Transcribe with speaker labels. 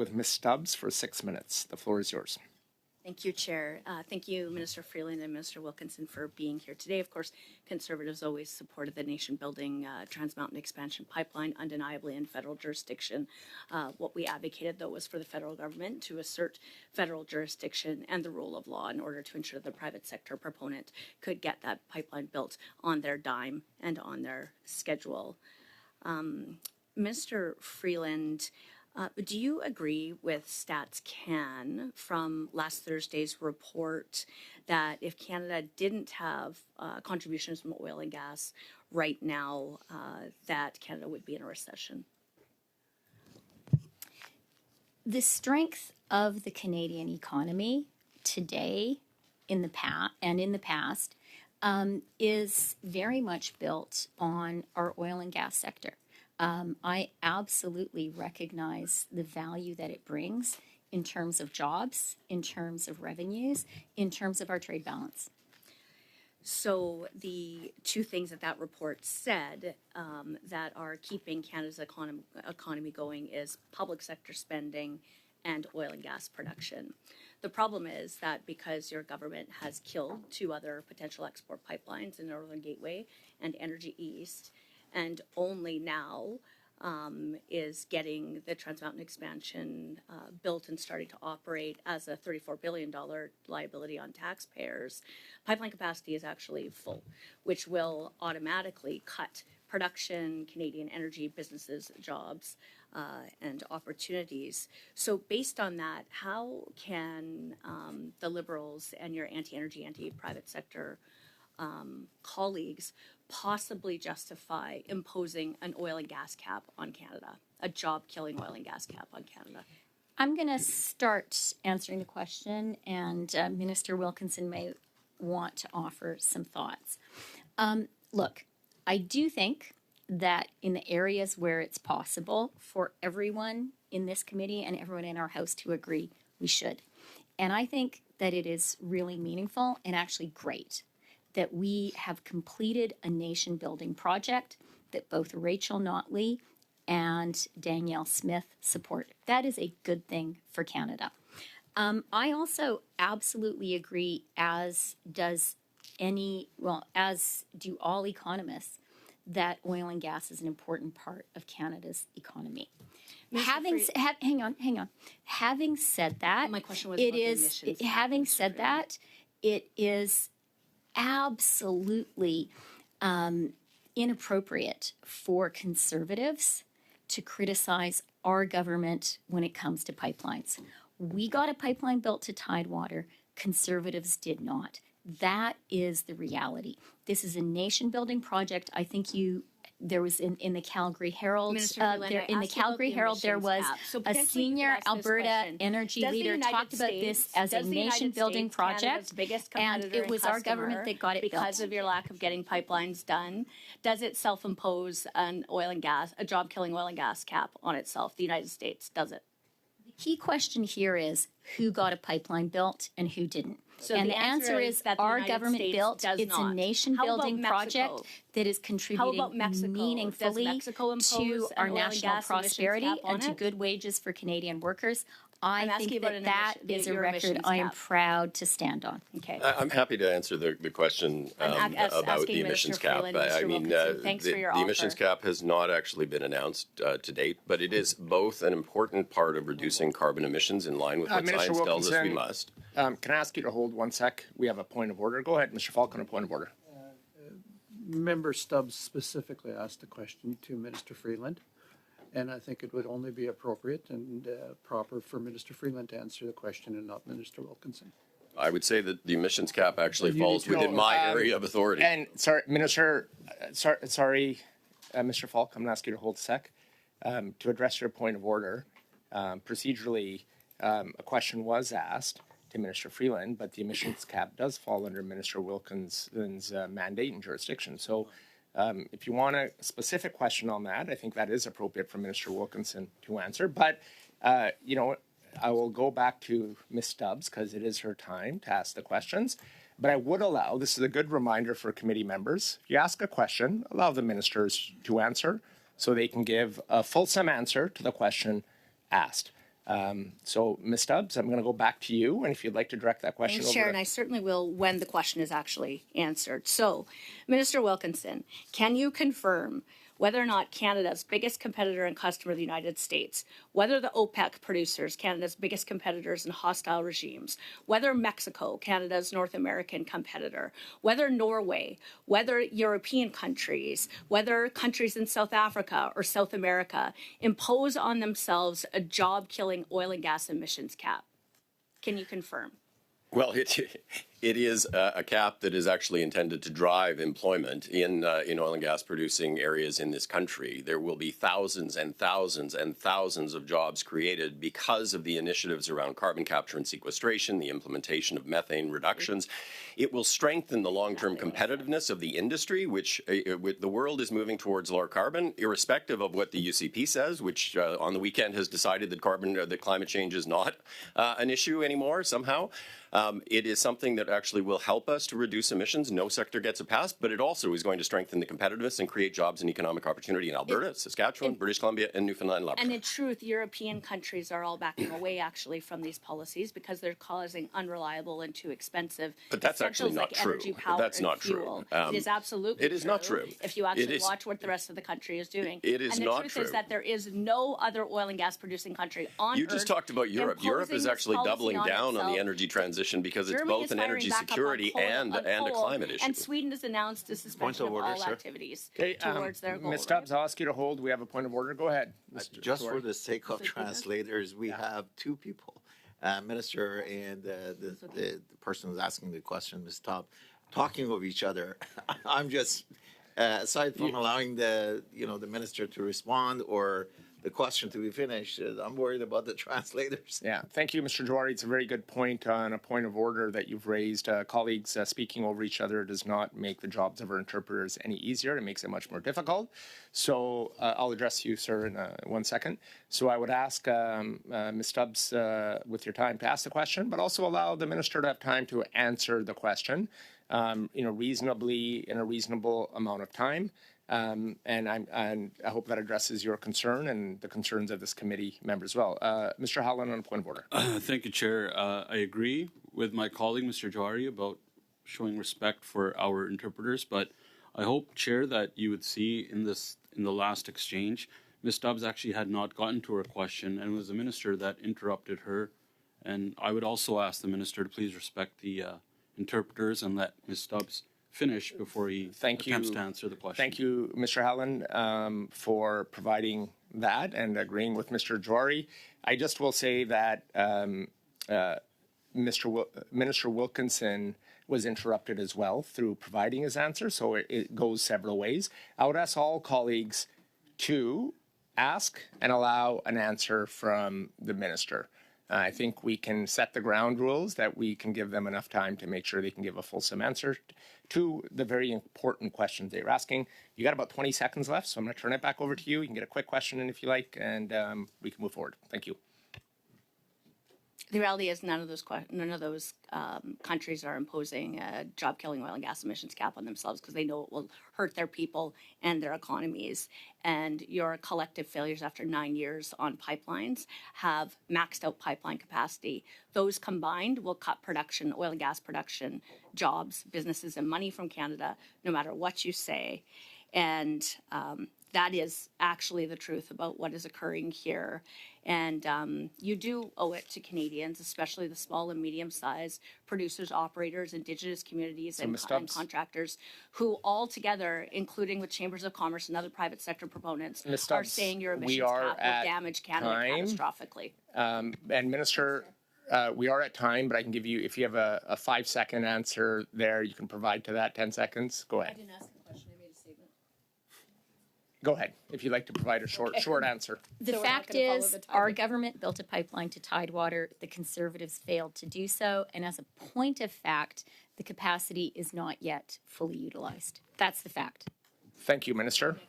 Speaker 1: with Ms. Stubbs for 6 minutes. The floor is yours.
Speaker 2: Thank you, Chair. Thank you, Minister Freeland and Minister Wilkinson, for being here today. Of course, Conservatives always supported the nation-building Trans Mountain Expansion Pipeline, undeniably in federal jurisdiction. What we advocated, though, was for the federal government to assert federal jurisdiction and the rule of law in order to ensure the private sector proponent could get that pipeline built on their dime and on their schedule. Mr. Freeland, do you agree with Stats Can from last Thursday's report that if Canada didn't have contributions from oil and gas right now, that Canada would be in a recession?
Speaker 3: The strength of the Canadian economy today, in the past, is very much built on our oil and gas sector. I absolutely recognize the value that it brings in terms of jobs, in terms of revenues, in terms of our trade balance.
Speaker 2: So the two things that report said that are keeping Canada's economy going is public sector spending and oil and gas production. The problem is that because your government has killed two other potential export pipelines in Northern Gateway and Energy East, and only now is getting the Trans Mountain Expansion built and starting to operate as a $34 billion liability on taxpayers, pipeline capacity is actually full, which will automatically cut production, Canadian energy businesses, jobs, and opportunities. So based on that, how can the Liberals and your anti-energy, anti-private sector colleagues possibly justify imposing an oil and gas cap on Canada, a job-killing oil and gas cap on Canada?
Speaker 3: I'm going to start answering the question, and Minister Wilkinson may want to offer some thoughts. Look, I do think that in the areas where it's possible for everyone in this committee and everyone in our House to agree, we should. And I think that it is really meaningful and actually great that we have completed a nation-building project that both Rachel Notley and Danielle Smith support. That is a good thing for Canada. I also absolutely agree, as do all economists, that oil and gas is an important part of Canada's economy. Having said that,
Speaker 2: my question was
Speaker 3: it
Speaker 2: about the
Speaker 3: is
Speaker 2: emissions
Speaker 3: having said that, it is absolutely inappropriate for Conservatives to criticize our government when it comes to pipelines. We got a pipeline built to Tidewater. Conservatives did not. That is the reality. This is a nation-building project. I think there was in the Calgary Herald. There was a senior Alberta energy leader talked about this as a nation-building project, and it was our government that got it built.
Speaker 2: Because of your lack of getting pipelines done, does it self-impose a job-killing oil and gas cap on itself? The United States does it?
Speaker 3: The key question here is who got a pipeline built and who didn't. So and the answer is that our government built. It's a nation-building project that is contributing meaningfully to our national prosperity and to good wages for Canadian workers. I think that is a record I am proud to stand on.
Speaker 4: Okay. I'm happy to answer the question about the emissions cap. I mean, the emissions cap has not actually been announced to date, but it is both an important part of reducing carbon emissions in line with what science tells us we must.
Speaker 1: Can I ask you to hold 1 sec? We have a point of order. Go ahead, Mr. Falk, on a point of order.
Speaker 5: Member Stubbs specifically asked a question to Minister Freeland, and I think it would only be appropriate and proper for Minister Freeland to answer the question and not Minister Wilkinson.
Speaker 4: I would say that the emissions cap actually falls within my area of authority.
Speaker 1: And sorry, Minister, Mr. Falk, I'm going to ask you to hold a sec. To address your point of order, procedurally, a question was asked to Minister Freeland, but the emissions cap does fall under Minister Wilkinson's mandate and jurisdiction. So if you want a specific question on that, I think that is appropriate for Minister Wilkinson to answer. But, I will go back to Ms. Stubbs because it is her time to ask the questions. But I would allow, this is a good reminder for committee members, if you ask a question, allow the ministers to answer so they can give a fulsome answer to the question asked. So, Ms. Stubbs, I'm going to go back to you, and if you'd like to direct that question
Speaker 2: Thanks, Chair, and I certainly will when the question is actually answered. So, Minister Wilkinson, can you confirm whether or not Canada's biggest competitor and customer, the United States, whether the OPEC producers, Canada's biggest competitors in hostile regimes, whether Mexico, Canada's North American competitor, whether Norway, whether European countries, whether countries in South Africa or South America impose on themselves a job-killing oil and gas emissions cap? Can you confirm?
Speaker 4: Well, it is a cap that is actually intended to drive employment in oil and gas producing areas in this country. There will be thousands and thousands and thousands of jobs created because of the initiatives around carbon capture and sequestration, the implementation of methane reductions. It will strengthen the long-term competitiveness of the industry, which the world is moving towards lower carbon, irrespective of what the UCP says, which on the weekend has decided that climate change is not an issue anymore somehow. It is something that actually will help us to reduce emissions. No sector gets a pass, but it also is going to strengthen the competitiveness and create jobs and economic opportunity in Alberta, Saskatchewan, British Columbia, and Newfoundland and Labrador.
Speaker 2: And in truth, European countries are all backing away actually from these policies because they're causing unreliable and too expensive.
Speaker 4: But that's actually not
Speaker 2: like
Speaker 4: true.
Speaker 2: Energy, power,
Speaker 4: That's not
Speaker 2: fuel.
Speaker 4: true.
Speaker 2: It is absolutely
Speaker 4: It is not true.
Speaker 2: If you actually watch what the rest of the country is doing.
Speaker 4: It is not true.
Speaker 2: And the truth is that there is no other oil and gas producing country on Earth.
Speaker 4: You just talked about Europe. Europe is actually doubling down on the energy transition because it's both an energy security and a climate issue.
Speaker 2: And Sweden has announced a suspension of all activities towards their goal.
Speaker 1: Ms. Stubbs, I'll ask you to hold. We have a point of order. Go ahead.
Speaker 6: Just for the sake of translators, we have two people, Minister and the person who's asking the question, Ms. Stubbs, talking of each other. I'm just, aside from allowing the Minister to respond or the question to be finished, I'm worried about the translators.
Speaker 1: Yeah, thank you, Mr. Jawari. It's a very good point on a point of order that you've raised. Colleagues speaking over each other does not make the jobs of our interpreters any easier. It makes it much more difficult. So I'll address you, sir, in 1 second. So I would ask Ms. Stubbs, with your time, to ask the question, but also allow the minister to have time to answer the question, reasonably in a reasonable amount of time. And I hope that addresses your concern and the concerns of this committee member as well. Mr. Howland, on a point of order.
Speaker 7: Thank you, Chair. I agree with my colleague, Mr. Jawari, about showing respect for our interpreters, but I hope, Chair, that you would see in the last exchange, Ms. Stubbs actually had not gotten to her question, and it was the minister that interrupted her. And I would also ask the minister to please respect the interpreters and let Ms. Stubbs finish before he attempts to answer the question.
Speaker 1: Thank you, Mr. Howland, for providing that and agreeing with Mr. Jawari. I just will say that Minister Wilkinson was interrupted as well through providing his answer, so it goes several ways. I would ask all colleagues to ask and allow an answer from the minister. I think we can set the ground rules that we can give them enough time to make sure they can give a fulsome answer to the very important questions they're asking. You got about 20 seconds left, so I'm going to turn it back over to you. You can get a quick question in if you like, and we can move forward. Thank you.
Speaker 2: The reality is none of those countries are imposing a job-killing oil and gas emissions cap on themselves because they know it will hurt their people and their economies. And your collective failures after 9 years on pipelines have maxed out pipeline capacity. Those combined will cut production, oil and gas production, jobs, businesses, and money from Canada, no matter what you say. And that is actually the truth about what is occurring here. And you do owe it to Canadians, especially the small and medium-sized producers, operators, Indigenous communities, and contractors, who all together, incling with chambers of commerce and other private sector proponents, are saying your emissions cap will damage Canada catastrophically.
Speaker 1: And Minister, we are at time, but I can give you, if you have a 5-second answer there, you can provide to that 10 seconds. Go ahead.
Speaker 8: I didn't ask a question. I made a statement.
Speaker 1: Go ahead, if you'd like to provide a short answer.
Speaker 3: The fact is, our government built a pipeline to Tidewater. The Conservatives failed to do so. And as a point of fact, the capacity is not yet fully utilized. That's the fact.
Speaker 1: Thank you, Minister.